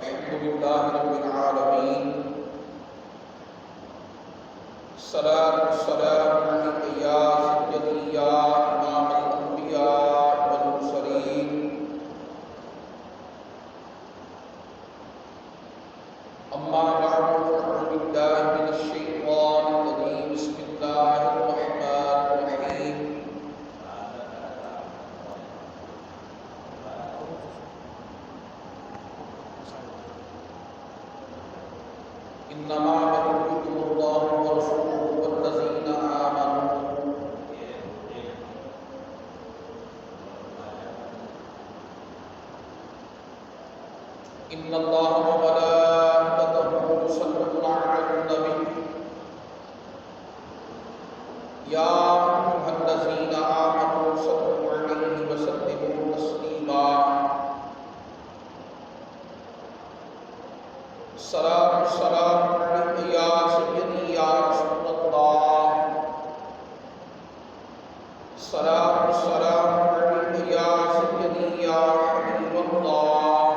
الحمد لله رب العالمين الصلاة والسلام عليك يا سيدي يا إمام الأنبياء والمرسلين أما بعد فأعوذ بالله من الشيطان الرجيم بسم الله الرحمن الرحيم إنما وليكم الله ورسوله والذين آمنوا إن الله وملائكته يصلون على النبي يا أيها الذين آمنوا صلوا عليه وسلموا تسليما الصلاة والسلام عليك يا سيدي يا رسول الله الصلاة والسلام عليك يا سيدي يا حبيب الله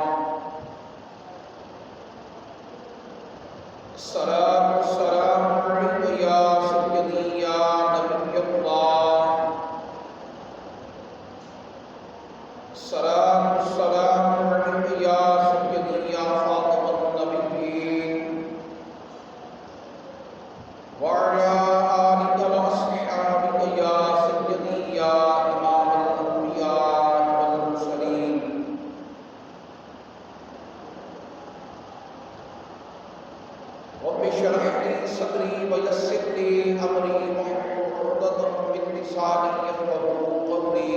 الصلاة والسلام عليك يا سيدي يا نبي الله الصلاة والسلام عليك يا سيدي يا خاتم النبيين وعلى آلك وأصحابك يا سيدي يا إمام الأنبياء والمرسلين رب اشرح لي صدري ويسر لي أمري واحلل عقدة من لساني يفقهوا قولي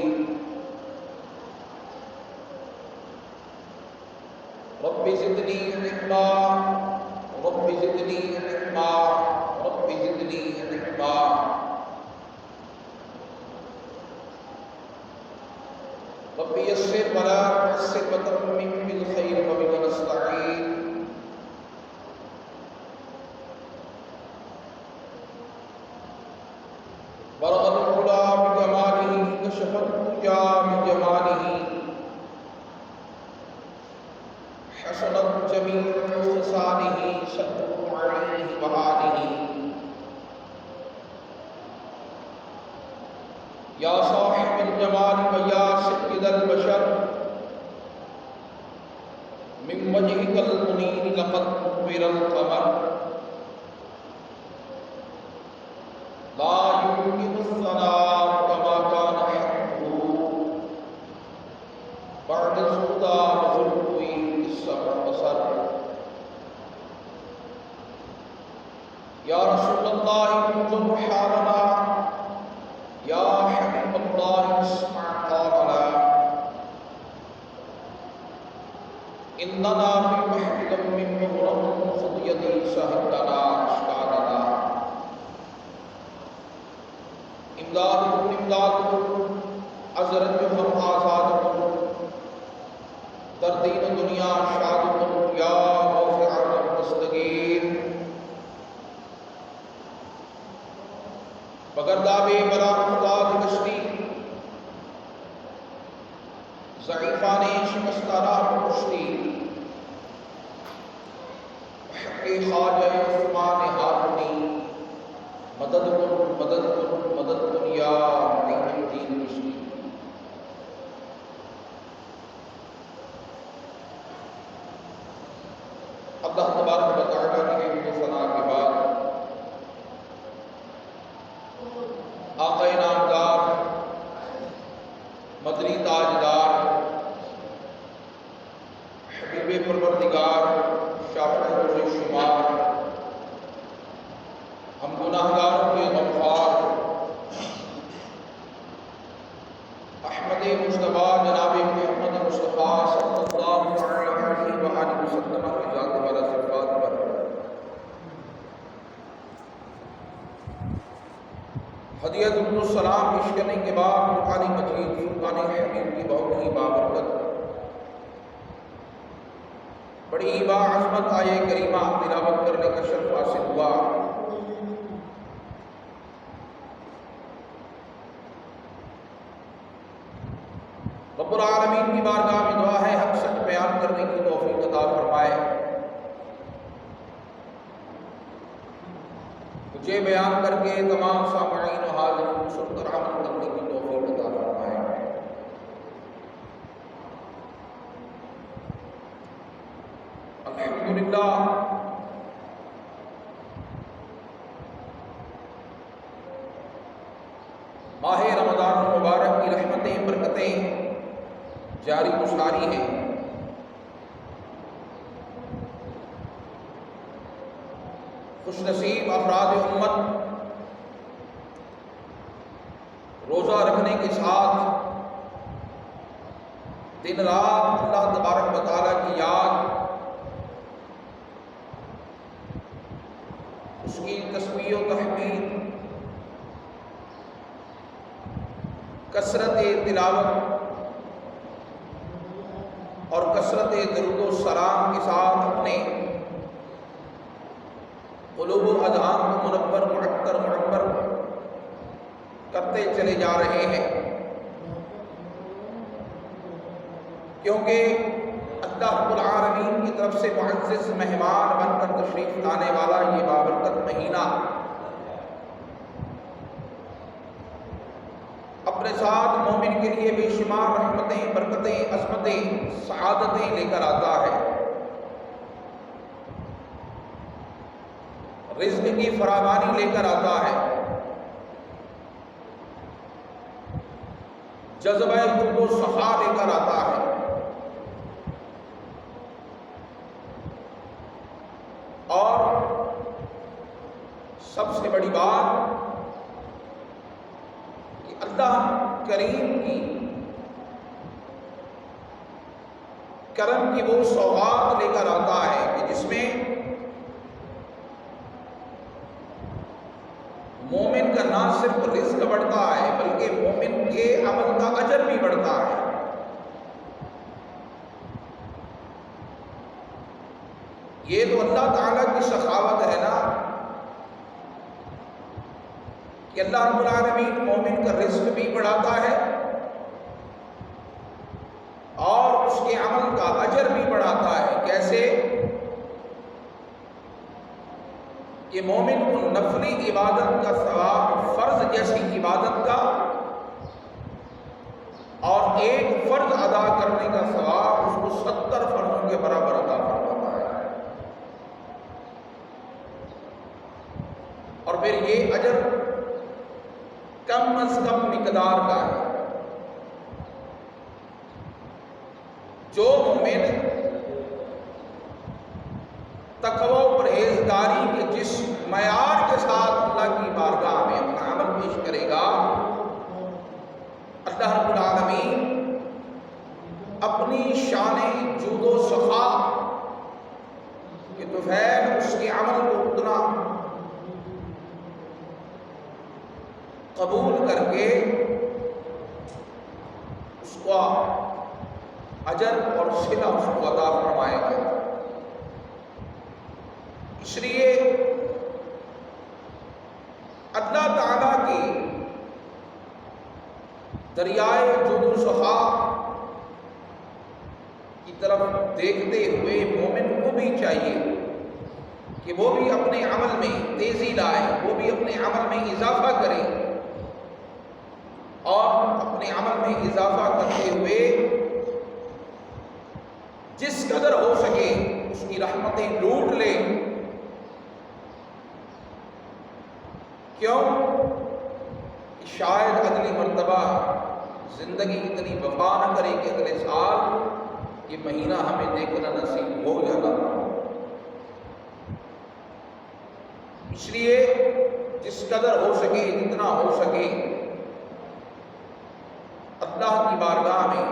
رب زدني علما رب زدني علما رب زدني علما رب يسر ولا تعسر وتمم بالخير وبك نستعين برغ العلا بجماله كشف الدجى بجماله حسنت جميع خصاله صلوا عليه وآله يا صاحب الجمال ويا سيد البشر من وجهك المنير لقد نور القمر لا يمكن الثناء كما كان حقه بعد الهدى وظلمه السمع بصر يا رسول الله انظر حالنا يا حبيب الله اسمع قولنا اننا في بحر من مغرم خذ يدي سهلنا اشتاقنا امدادكم امدادكم ازرجهم آزادكم در دین دنیا شادکم یا موفع المستقیم بگرداب برا افتاد کشتی ضعیفان شکستانہ کشتی حق خواجہ عثمان ہارونی مدد کن مدد کن مدد کن یا معین الدین رشدی اللہ تبارک و تعالیٰ کی حمد و ثنا کے بعد آقا نامدار مدنی تاجدار حبیب پروردگار شافع روز شمار ہم گناہگاروں کے غمخوار احمد مجتبیٰ جناب محمد مصطفیٰ صلی اللہ علیہ وآلہ وسلم کی ذات والا صفات پر ہدیت السلام پیش کرنے کے بعد قرآن مجید فرقان حمید کی بہت ہی بابرکت بڑی باعظمت آیے کریمہ تلاوت کرنے کا شرف حاصل ہوا. رب العالمین کی بارگاہ میں دعا ہے حق سچ بیان کرنے کی توفیق عطا فرمائے. مجھے بیان کر کے تمام سامعین و حاضرین کو سن کر عمل کرنے کی توفیق عطا فرمائے۔ الحمدللہ ماہ رمضان المبارک کی رحمتیں برکتیں جاری و ساری ہیں۔ خوش نصیب افراد امت روزہ رکھنے کے ساتھ دن رات اللہ تبارک و تعالیٰ کی یاد، اس کی تسبیح و تحمید، کثرت تلاوت اور کثرت درود و سلام کے ساتھ اپنے قلوب و اذہان کو منور معطر معمر کرتے چلے جا رہے ہیں، کیونکہ اللہ رب العالمین کی طرف سے معزز مہمان بن کر تشریف لانے والا یہ بابرکت مہینہ اپنے ساتھ مومن کے لیے بے شمار رحمتیں، برکتیں، عظمتیں، سعادتیں لے کر آتا ہے۔ رزق کی فراوانی لے کر آتا ہے، جذبہ جود و سخا لے کر آتا ہے، اور سب سے بڑی بات کہ اللہ کریم کی کرم کی وہ سوغات لے کر آتا ہے کہ جس میں مومن کا نہ صرف رزق بڑھتا ہے بلکہ مومن کے عمل کا اجر بھی بڑھتا ہے۔ یہ تو اللہ تعالیٰ کی سخاوت ہے نا کہ اللہ رب العالمین مومن کا رزق بھی بڑھاتا ہے اور اس کے عمل کا اجر بھی بڑھاتا ہے۔ کیسے کہ مومن کو نفلی عبادت کا ثواب فرض جیسی عبادت کا اور ایک فرض ادا کرنے کا ثواب اس کو 70 فرضوں کے برابر ادا فرماتا ہے، اور پھر یہ اجر کم از کم مقدار کا ہے۔ جو مومن تقوی و پرہیزگاری کے جس معیار کے ساتھ اللہ کی بارگاہ میں اپنا عمل پیش کرے گا، اللہ رب العالمین اپنی شان جود و سخا کے طفیل اس کے عمل کو اتنا قبول کر کے اس کو اجر اور صلہ اس کو عطا فرمائے گا۔ اس لیے اللہ تعالیٰ کی دریائے جود و سخا کی طرف دیکھتے ہوئے مومن کو بھی چاہیے کہ وہ بھی اپنے عمل میں تیزی لائے، وہ بھی اپنے عمل میں اضافہ کرے، اور اپنے عمل میں اضافہ کرتے ہوئے جس قدر ہو سکے اس کی رحمتیں لوٹ لے۔ کیوں کہ شاید اگلی مرتبہ زندگی اتنی وفا نہ کرے کہ اگلے سال یہ مہینہ ہمیں دیکھنا نصیب ہو یا نہ ہو۔ اس لیے جس قدر ہو سکے، جتنا ہو سکے، اللہ کی بارگاہ میں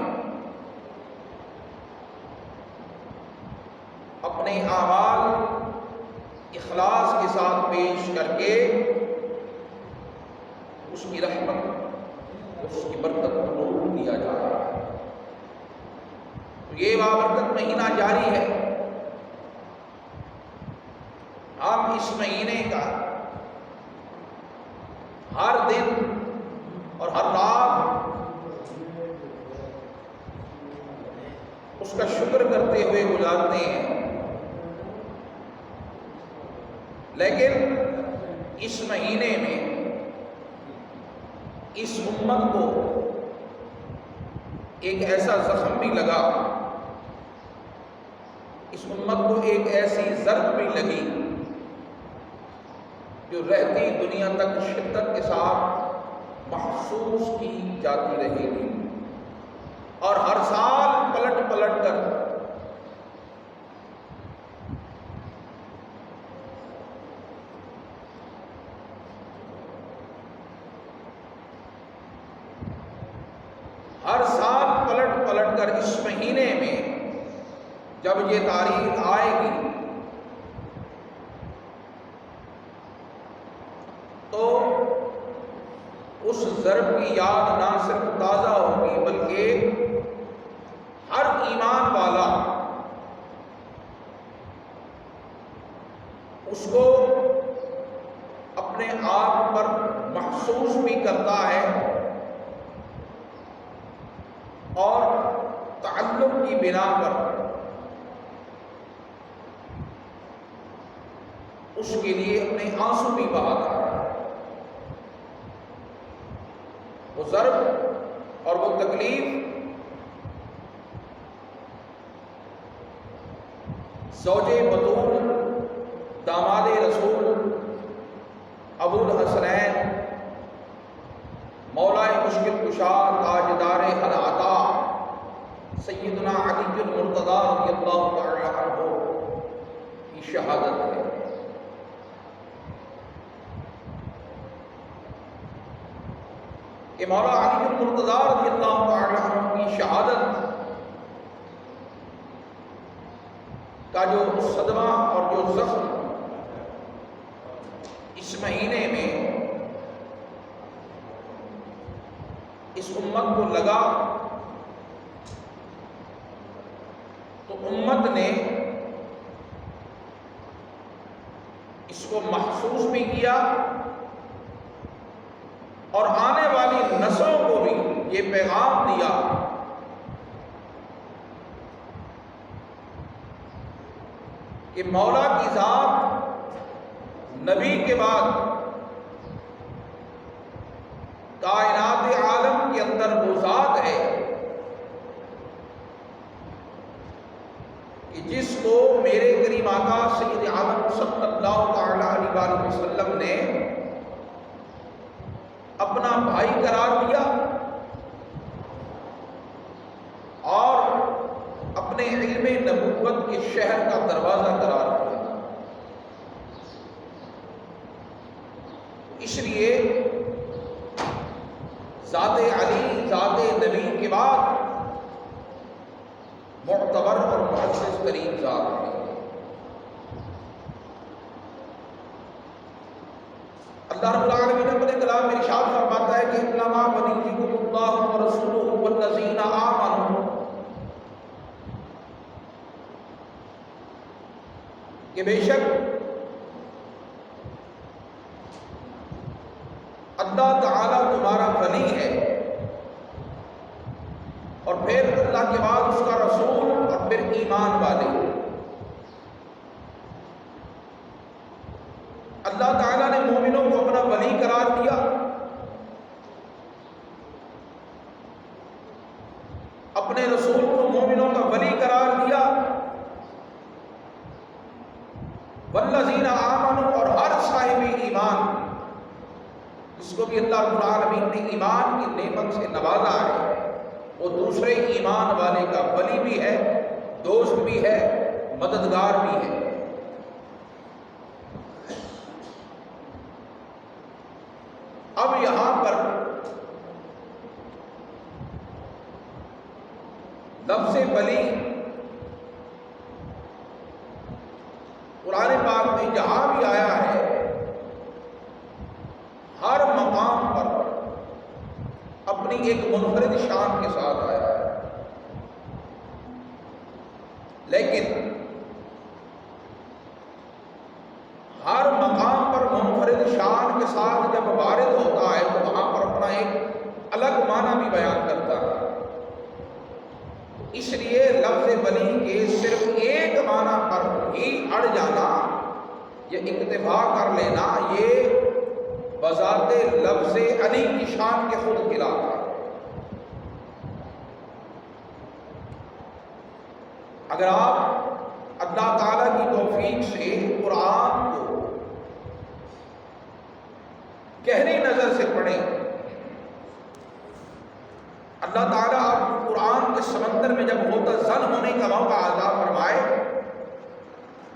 اپنے اعمال اخلاص کے ساتھ پیش کر کے اس کی رحمت، اس کی برکت کو قبول کیا جائے۔ تو یہ بابرکت مہینہ جاری ہے۔ ہم اس مہینے کا ہر دن اور ہر رات اس کا شکر کرتے ہوئے گزارتے ہیں، لیکن اس مہینے میں اس امت کو ایک ایسا زخم بھی لگا، اس امت کو ایک ایسی ضرب بھی لگی جو رہتی دنیا تک شدت کے ساتھ محسوس کی جاتی رہے گی، اور ہر سال پلٹ پلٹ کر اس مہینے میں جب یہ تاریخ آئے گی تو اس ضرب کی یاد نہ صرف تازہ ہوگی بلکہ ہر ایمان والا اس کو اپنے آپ پر محسوس بھی کرتا ہے، اور تعلق کی بنا پر اس کے لیے اپنے آنسو بھی بہاتا ہے۔ وہ ضرب اور وہ تکلیف زوج بطول داماد رسول ابو الحسنین مولا مشکل کشا تاجدار العطا سیدنا علی المرتضی رضی اللہ تعالی عنہ کی شہادت ہے۔ کہ مولا علی المرتضی رضی اللہ تعالی عنہ کی شہادت کا جو صدمہ اور جو زخم اس مہینے میں اس امت کو لگا، تو امت نے اس کو محسوس بھی کیا، اور آنے والی نسلوں کو بھی یہ پیغام دیا کہ مولا کی ذات نبی کے بعد کائنات عالم کے اندر وہ ذات ہے کہ جس کو میرے کریم آقا سید عالم صلی اللہ تعالی علیہ وسلم نے اپنا بھائی قرار دیا اور اپنے علم نبوت کے شہر کا دروازہ قرار دیا۔ اس لیے ذات علی ذات نبی کے بعد معتبر اور معزز ترین ذات ہے۔ اللہ رب العالمین اپنے کلام میں ارشاد فرماتا ہے کہ انما ولیکم اللہ ورسولہ والذین آمنوا، کہ بے شک اللہ تعالیٰ تمہارا ولی ہے، اور پھر اللہ کے بعد اس کا رسول، اور پھر ایمان والے۔ اللہ تعالیٰ نے مومنوں کو اپنا ولی قرار دیا، اپنے رسول کو مومنوں کا ولی قرار دیا، والذین آمنوا، اور ہر صاحب ایمان جس کو بھی اللہ رب العالمین نے ایمان کی نعمت سے نوازا ہے، وہ دوسرے ایمان والے کا ولی بھی ہے، دوست بھی ہے، مددگار بھی ہے۔ اب یہاں پر لفظ ولی قرآن پاک میں جہاں بھی آیا ہے، ہر مقام پر اپنی ایک منفرد شان کے ساتھ آیا ہے، لیکن ہر مقام پر منفرد شان کے ساتھ جب وارد ہوتا ہے تو وہاں پر اپنا ایک الگ معنی بھی بیان کرتا ہے۔ اس لیے لفظ ولی کے صرف ایک معنی پر ہی اڑ جانا یہ اکتفا کر لینا یہ بذات لفظ علی کی شان کے خود خلاف ہے۔ اگر آپ اللہ تعالیٰ کی توفیق سے قرآن کو گہری نظر سے پڑھیں، اللہ تعالیٰ آپ کو قرآن کے سمندر میں جب متزن ہونے کا موقع عطا فرمائے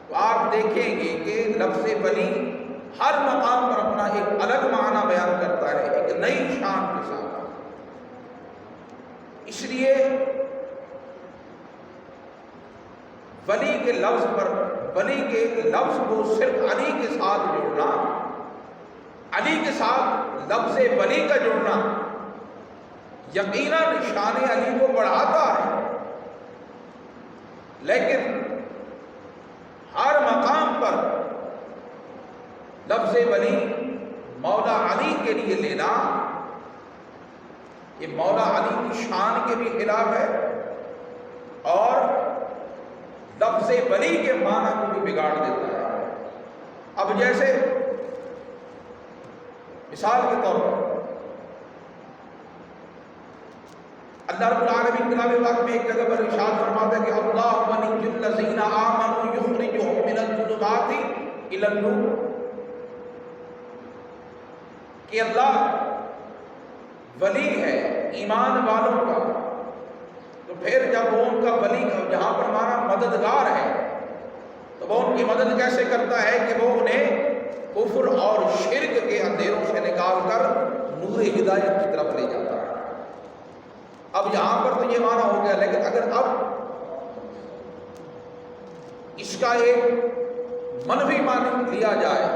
تو آپ دیکھیں گے کہ لفظ ولی ہر مقام پر اپنا ایک الگ معنی بیان کرتا ہے، ایک نئی شان کے ساتھ۔ اس لیے ولی کے لفظ پر، ولی کے لفظ کو صرف علی کے ساتھ جوڑنا، علی کے ساتھ لفظ ولی کا جوڑنا یقیناً شان علی کو بڑھاتا ہے، لیکن ہر مقام پر لفظ ولی مولا علی کے لیے لینا یہ مولا علی کی شان کے بھی خلاف ہے اور لفظ ولی کے معنی کو بھی بگاڑ دیتا ہے۔ اب جیسے مثال کے طور پر اللہ رب العالمین کلام پاک میں ایک جگہ پر ارشاد فرماتا ہے کہ اللہ ولی الذین آمنوا یخرجهم من الظلمات الی النور، کہ اللہ ولی ہے ایمان والوں کا، تو پھر جب وہ ان کا ولی جہاں پر ہمارا مددگار ہے تو وہ ان کی مدد کیسے کرتا ہے کہ وہ انہیں کفر اور شرک کے اندھیروں سے نکال کر نور ہدایت کی طرف لے جاتا ہے۔ اب یہاں پر تو یہ معنی ہو گیا، لیکن اگر اب اس کا ایک منفی معنی لیا جائے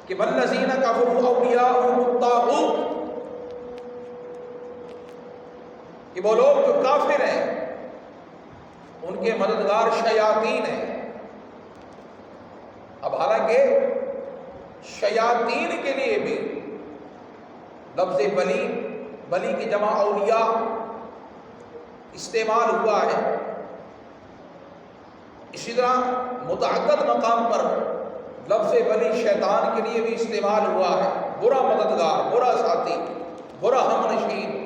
کہ والذین کفروا اولیاؤہم الطاغوت، کہ وہ لوگ جو کافر ہیں ان کے مددگار شیاطین ہیں۔ اب حالانکہ شیاطین کے لیے بھی لفظ ولی، ولی کی جمع اولیاء استعمال ہوا ہے، اسی طرح متعدد مقام پر لفظ ولی شیطان کے لیے بھی استعمال ہوا ہے، برا مددگار، برا ساتھی، برا ہمنشین۔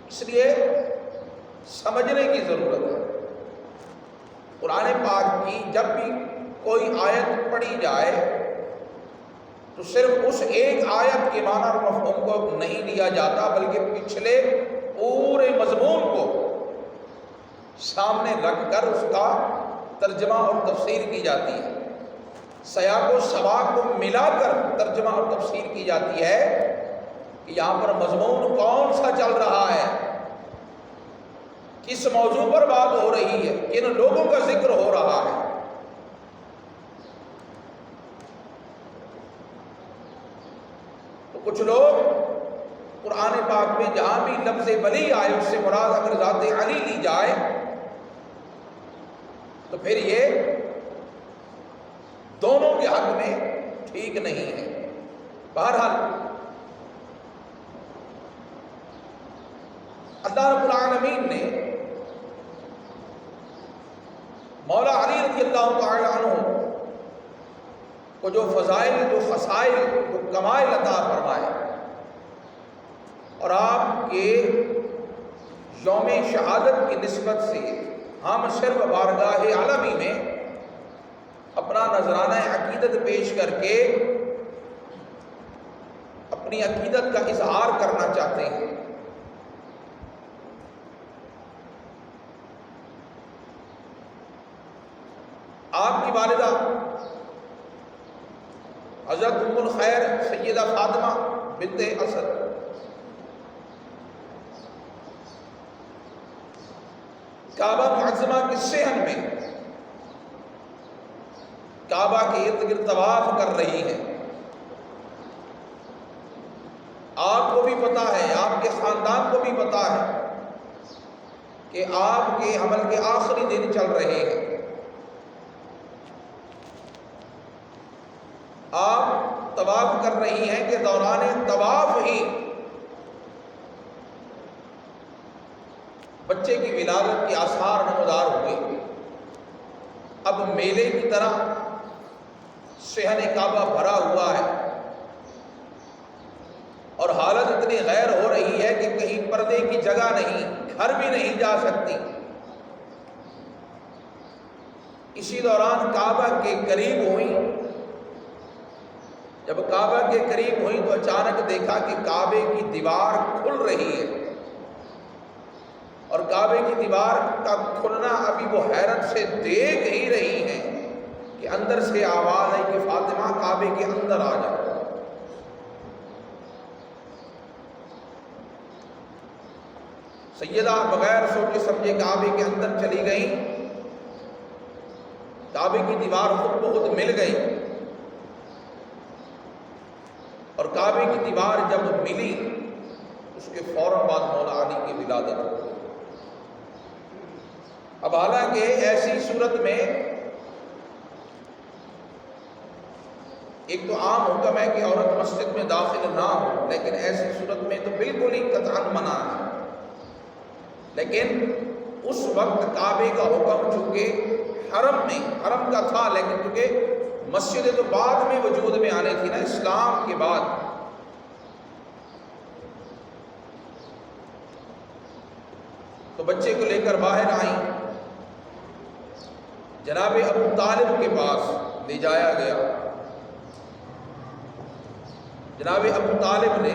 اس لیے سمجھنے کی ضرورت ہے۔ قرآن پاک کی جب بھی کوئی آیت پڑھی جائے تو صرف اس ایک آیت کے معنی اور مفہوم کو نہیں لیا جاتا، بلکہ پچھلے پورے مضمون کو سامنے رکھ کر اس کا ترجمہ اور تفسیر کی جاتی ہے، سیاق و سباق کو ملا کر ترجمہ اور تفسیر کی جاتی ہے کہ یہاں پر مضمون کون سا چل رہا ہے، کس موضوع پر بات ہو رہی ہے، کن لوگوں کا ذکر ہو رہا ہے۔ تو کچھ لوگ قرآن پاک میں جہاں بھی لفظ ولی آئے اس سے مراد اگر ذات علی لی جائے تو پھر یہ دونوں کے حق میں ٹھیک نہیں ہے۔ بہرحال اللہ رب العالمین نے مولا علی رضی اللہ تعالی عنہ کو جو فضائل، جو خصائل، جو کمائل عطا فرمائے اور آپ کے یوم شہادت کی نسبت سے ہم صرف بارگاہ عالمی میں اپنا نذرانہ عقیدت پیش کر کے اپنی عقیدت کا اظہار کرنا چاہتے ہیں۔ آپ کی والدہ حضرت ام الخیر سیدہ فاطمہ بنت اسد کعبہ معظمہ کے صحن میں کعبہ کے ارد گرد طواف کر رہی ہیں۔ آپ کو بھی پتا ہے، آپ کے خاندان کو بھی پتا ہے کہ آپ کے عمل کے آخری دن چل رہے ہیں۔ آپ طواف کر رہی ہیں کہ دوران طواف ہی بچے کی ولادت کے آثار نمودار ہوئے۔ اب میلے کی طرح صحن کعبہ بھرا ہوا ہے اور حالت اتنی غیر ہو رہی ہے کہ کہیں پردے کی جگہ نہیں، گھر بھی نہیں جا سکتی۔ اسی دوران کعبہ کے قریب ہوئی، جب کعبہ کے قریب ہوئی تو اچانک دیکھا کہ کعبے کی دیوار کھل رہی ہے، اور کعبے کی دیوار کا کھلنا ابھی وہ حیرت سے دیکھ ہی رہی ہیں کہ اندر سے آواز آئی کہ فاطمہ کعبے کے اندر آ جاؤ۔ سیدہ بغیر سوچے سمجھے کعبے کے اندر چلی گئیں، کعبے کی دیوار خود بخود مل گئی، اور کعبے کی دیوار جب ملی اس کے فوراً بعد مولا علی کی ولادت ہو گئی۔ اب حالانکہ ایسی صورت میں ایک تو عام حکم ہے کہ عورت مسجد میں داخل نہ ہو، لیکن ایسی صورت میں تو بالکل ہی قطعاً منع ہے۔ لیکن اس وقت کعبے کا حکم چونکہ حرم کا تھا، لیکن چونکہ مسجد تو بعد میں وجود میں آنے تھی نا، اسلام کے بعد، تو بچے کو لے کر باہر آئیں، جناب ابو طالب کے پاس لے جایا گیا۔ جناب ابو طالب نے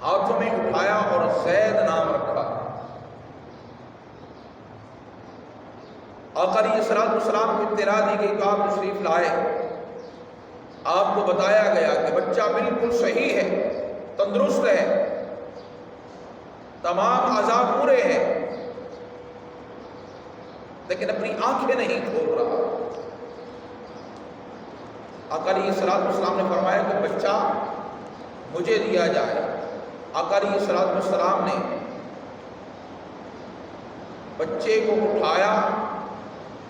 ہاتھوں میں اٹھایا اور زید نام رکھا۔ آقا علیہ السلام کو اطلاع دی گئی کہ آپ تشریف لائے، آپ کو بتایا گیا کہ بچہ بالکل صحیح ہے، تندرست ہے، تمام اعضاء پورے ہیں، لیکن اپنی آنکھیں نہیں کھول رہا۔ آقا علیہ السلام نے فرمایا کہ بچہ مجھے دیا جائے۔ آقا علیہ السلام نے بچے کو اٹھایا،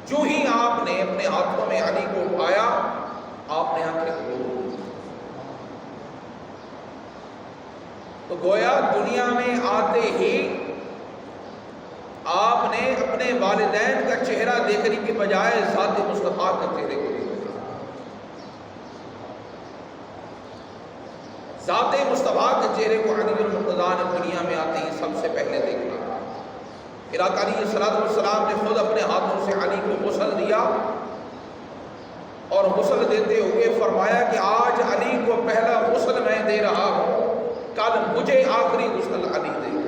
جو ہی آپ نے اپنے ہاتھوں میں علی کو اٹھایا، آپ نے آنکھیں کھول دی۔ تو گویا دنیا میں آتے ہی آپ نے اپنے والدین کا چہرہ دیکھنے کے بجائے ذات مصطفیٰ کے چہرے کو دیکھا۔ ذات مصطفیٰ کے چہرے کو علی المرتضیٰ نے دنیا میں آتے ہی سب سے پہلے دیکھا۔ پھر آقا علیہ السلام نے خود اپنے ہاتھوں سے علی کو غسل دیا، اور غسل دیتے ہوئے فرمایا کہ آج علی کو پہلا غسل میں دے رہا ہوں، کل مجھے آخری غسل علی دے گا۔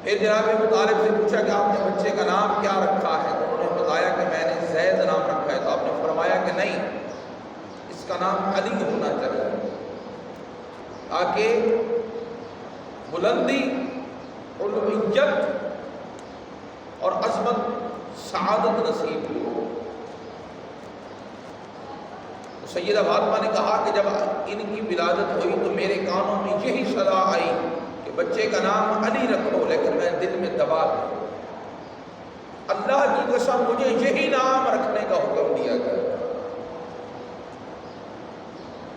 پھر جناب ابو طالب سے پوچھا کہ آپ نے بچے کا نام کیا رکھا ہے؟ تو انہوں نے بتایا کہ میں نے زید نام رکھا ہے۔ تو آپ نے فرمایا کہ نہیں، اس کا نام علی ہونا چاہیے، تاکہ بلندی، علویت اور عظمت، سعادت نصیب ہو۔ تو سیدہ فاطمہ نے کہا کہ جب ان کی ولادت ہوئی تو میرے کانوں میں یہی صدا آئی کہ بچے کا نام علی رکھو، لیکن میں دل میں دبا دی، اللہ کی قسم مجھے یہی نام رکھنے کا حکم دیا گیا۔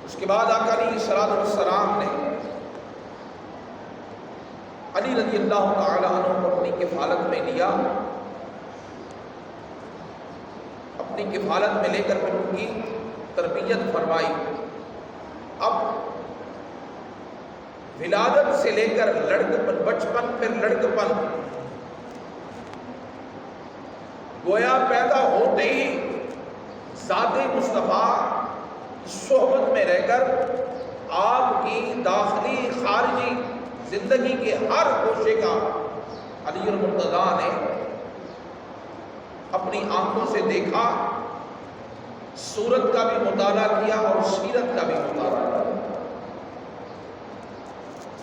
اس کے بعد آقا علیہ السلام نے علی رضی اللہ تعالی عنہ کو اپنی کفالت میں لیا، اپنی کفالت میں لے کر پھر ان کی تربیت فرمائی۔ اب ولادت سے لے کر لڑکپن، بچپن، پھر لڑکپن، گویا پیدا ہوتے ہی ذات مصطفیٰ کی صحبت میں رہ کر آپ کی داخلی خارجی زندگی کے ہر گوشے کا علی المرتضیٰ نے اپنی آنکھوں سے دیکھا، صورت کا بھی مطالعہ کیا اور سیرت کا بھی مطالعہ کیا،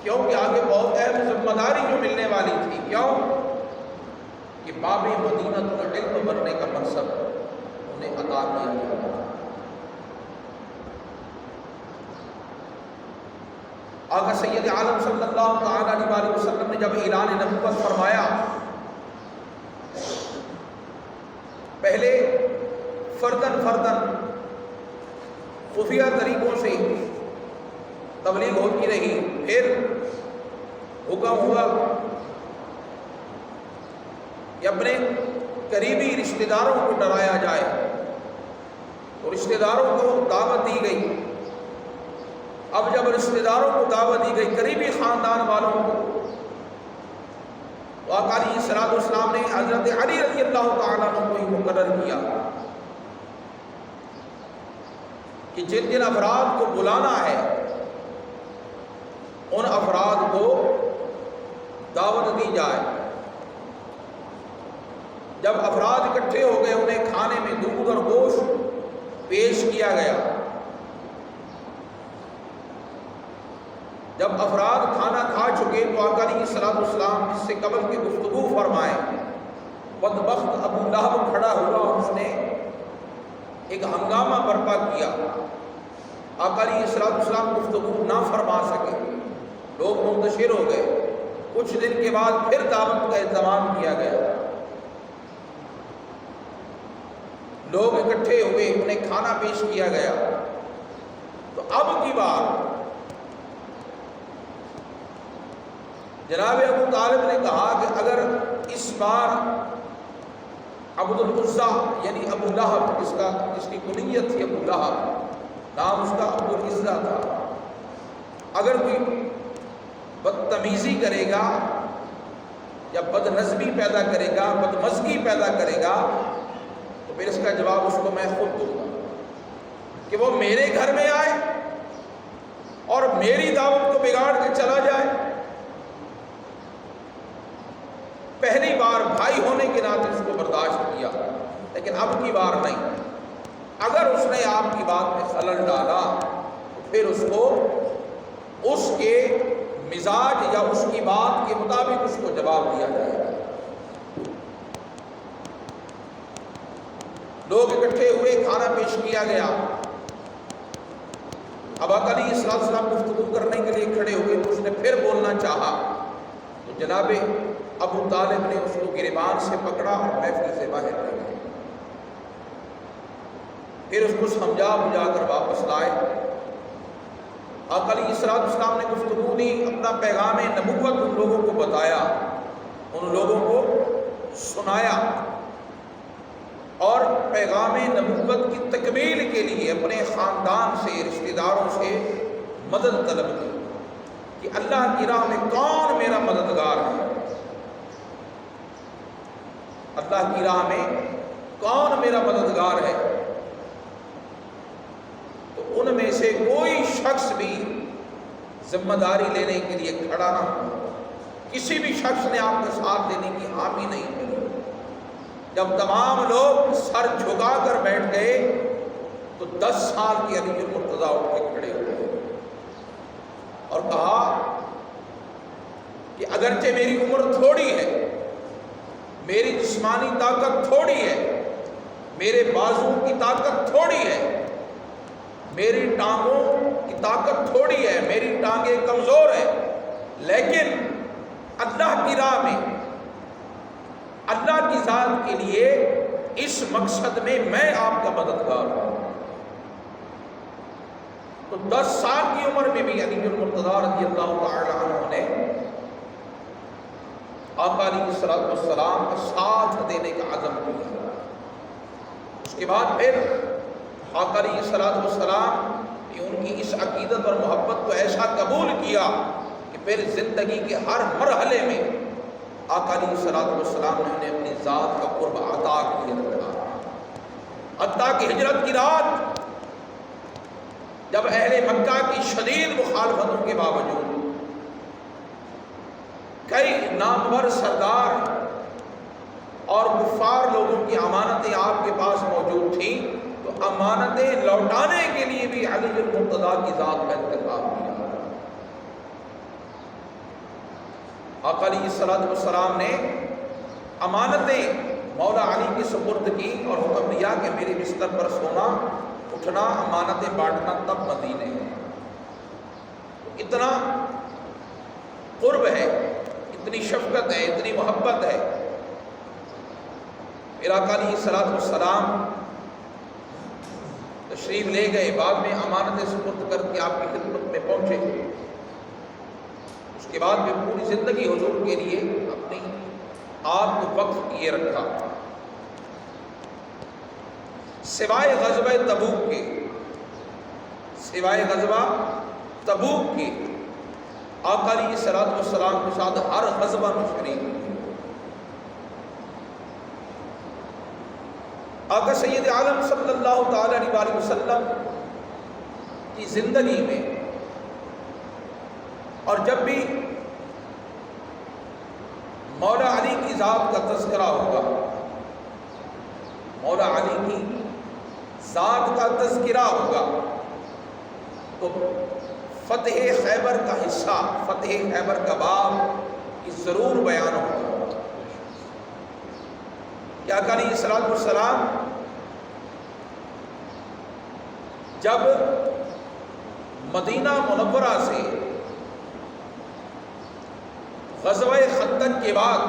کیونکہ آگے بہت اہم ذمہ داری جو ملنے والی تھی۔ کیوں کہ باب مدینہ العلم بننے کا منصب انہیں عطا کیا گیا۔ آقا سید عالم صلی اللہ تعالی علیہ وسلم نے جب اعلان نبوت فرمایا، پہلے فردن خفیہ طریقوں سے تبلیغ ہوتی رہی، پھر حکم ہوا کہ اپنے قریبی رشتہ داروں کو ڈرایا جائے، اور رشتہ داروں کو دعوت دی گئی۔ اب جب رشتہ داروں کو دعوت دی گئی، قریبی خاندان والوں کو، تو آقا علیہ الصلوۃ والسلام نے حضرت علی رضی اللہ تعالیٰ عنہ کو ہی مقرر کیا کہ جن جن افراد کو بلانا ہے ان افراد کو دعوت دی جائے۔ جب افراد اکٹھے ہو گئے، انہیں کھانے میں دودھ اور گوشت پیش کیا گیا۔ جب افراد کھانا کھا چکے تو آقا علیہ الصلوۃ والسلام اس سے قبل کی گفتگو فرمائے۔ بدبخت ابو لہب کھڑا ہوا اور اس نے ایک ہنگامہ برپا کیا۔ آقا علیہ الصلوۃ والسلام گفتگو نہ فرما سکے، لوگ منتشر ہو گئے۔ کچھ دن کے بعد پھر دعوت کا اہتمام کیا گیا، لوگ اکٹھے ہوئے، انہیں کھانا پیش کیا گیا۔ تو اب کی بار جناب ابو طالب نے کہا کہ اگر اس بار عبد العزیٰ یعنی ابو لہب، جس کی کنیت تھی ابو لہب، نام اس کا عبد العزیٰ تھا، اگر کوئی بدتمیزی کرے گا یا بد نظمی پیدا کرے گا، بدمزگی پیدا کرے گا، تو پھر اس کا جواب اس کو میں خود دوں گا کہ وہ میرے گھر میں آئے اور میری دعوت کو بگاڑ کے چلا جائے۔ پہلی بار بھائی ہونے کے ناطے اس کو برداشت کیا، لیکن اب کی بار نہیں۔ اگر اس نے آپ کی بات میں خلل ڈالا تو پھر اس کو اس کے مزاج یا اس کی بات کے مطابق اس کو جواب دیا جائے گا۔ لوگ اکٹھے ہوئے، کھانا پیش کیا گیا۔ اب آقا علیہ الصلوۃ والسلام گفتگو کرنے کے لیے کھڑے ہوئے تو اس نے پھر بولنا چاہا، تو جناب ابو طالب نے اس کو گریبان سے پکڑا اور محفل سے باہر لے گئے۔ پھر اس کو سمجھا بجھا کر واپس لائے۔ آقا علیہ الصلوۃ والسلام نے گفتگو دی، اپنا پیغام نبوت ان لوگوں کو بتایا، ان لوگوں کو سنایا، اور پیغام نبوت کی تکمیل کے لیے اپنے خاندان سے، رشتہ داروں سے مدد طلب کی کہ اللہ کی راہ میں کون میرا مددگار ہے، اللہ کی راہ میں کون میرا مددگار ہے۔ تو ان میں سے کوئی شخص بھی ذمہ داری لینے کے لیے کھڑا نہ ہو، کسی بھی شخص نے آپ کے ساتھ دینے کی حامی نہیں کی۔ جب تمام لوگ سر جھکا کر بیٹھ گئے تو 10 سال کی علی المرتضیٰ اٹھ کے کھڑے ہوئے اور کہا کہ اگرچہ میری عمر تھوڑی ہے، میری جسمانی طاقت تھوڑی ہے، میرے بازو کی طاقت تھوڑی ہے، میری ٹانگوں کی طاقت تھوڑی ہے، میری ٹانگیں کمزور ہیں، لیکن اللہ کی راہ میں، اللہ کی ذات کے لیے اس مقصد میں آپ کا مددگار ہوں۔ تو 10 سال کی عمر میں بھی علی المرتضیٰ رضی اللہ تعالی عنہ نے آقا علیہ الصلوۃ والسلام کا ساتھ دینے کا عزم کیا۔ اس کے بعد پھر آقا علیہ الصلوۃ والسلام نے ان کی اس عقیدت اور محبت کو ایسا قبول کیا کہ پھر زندگی کے ہر مرحلے میں آقا علیہ الصلوۃ والسلام نے انہیں اپنی ذات کا قرب عطا کیا رکھا، حتیٰ کہ ہجرت کی رات جب اہل مکہ کی شدید مخالفتوں کے باوجود کئی نامور سردار اور کفار لوگوں کی امانتیں آپ کے پاس موجود تھیں، تو امانتیں لوٹانے کے لیے بھی علی المرتضیٰ کی ذات کا انتخاب کیا۔ آقا علیہ الصلوۃ والسلام نے امانتیں مولا علی کی سپرد کی اور حکم دیا کہ میرے بستر پر سونا، اٹھنا، امانتیں بانٹنا تب مدینے ہے۔ اتنا قرب ہے، اتنی شفقت ہے، اتنی محبت ہے۔ پھر آقا علیہ الصلوۃ والسلام تشریف لے گئے، بعد میں امانتیں سپرد کر کے آپ کی خدمت میں پہنچے۔ اس کے بعد میں پوری زندگی حضور کے لیے اپنی آپ کو وقف کیے رکھا، سوائے غزوہ تبوک کے، سوائے غزوہ تبوک کے آقا علیہ الصلوۃ والسلام کے ساتھ ہر غزوہ میں شریک ہوئے۔ آقا سید عالم صلی اللہ تعالی علیہ وسلم کی زندگی میں، اور جب بھی مولا علی کی ذات کا تذکرہ ہوگا، مولا علی کی ذات کا تذکرہ ہوگا، تو فتح خیبر کا حصہ، فتح خیبر کا باب اس ضرور بیان ہوگا کہ آقا علیہ الصلوۃ والسلام جب مدینہ منورہ سے غزوہ خندق کے بعد،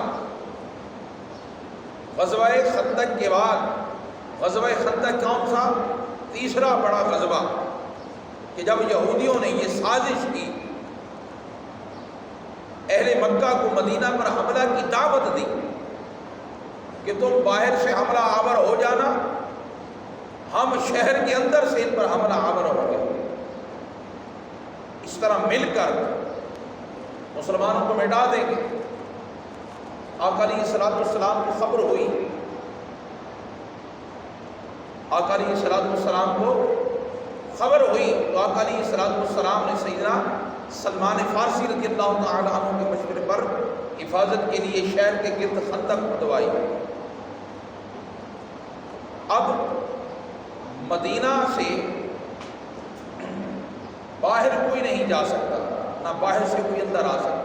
غزوہ خندق کے بعد، غزوہ خندق کون سا؟ تیسرا بڑا غزوہ، کہ جب یہودیوں نے یہ سازش کی، اہل مکہ کو مدینہ پر حملہ کی دعوت دی کہ تم باہر سے حملہ آور ہو جانا، ہم شہر کے اندر سے ان پر حملہ آور ہو گئے، اس طرح مل کر مسلمانوں کو مٹا دیں گے۔ آقا علیہ الصلوۃ والسلام کو خبر ہوئی، آقا علیہ الصلوۃ والسلام کو خبر ہوئی، تو آقا علیہ الصلوۃ والسلام نے سیدنا سلمان فارسی رضی اللہ تعالی عنہ کے مشورے پر حفاظت کے لیے شہر کے گرد خندق کھدوائی۔ اب مدینہ سے باہر کوئی نہیں جا سکتا، نہ باہر سے کوئی اندر آ سکتا،